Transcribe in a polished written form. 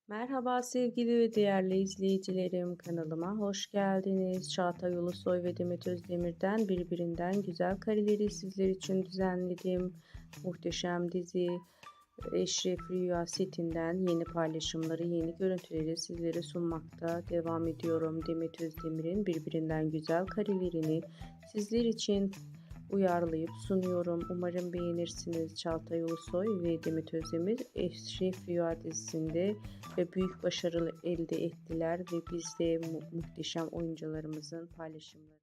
Merhaba sevgili ve değerli izleyicilerim, kanalıma hoş geldiniz. Çağatay Ulusoy ve Demet Özdemir'den birbirinden güzel kareleri sizler için düzenledim. Muhteşem dizi Eşref Rüya setinden yeni paylaşımları, yeni görüntüleri sizlere sunmakta devam ediyorum. Demet Özdemir'in birbirinden güzel karelerini sizler için uyarlayıp sunuyorum. Umarım beğenirsiniz. Çağatay Ulusoy ve Demet Özdemir Eşref Rüya dizisinde ve büyük başarı elde ettiler ve biz de muhteşem oyuncularımızın paylaşımları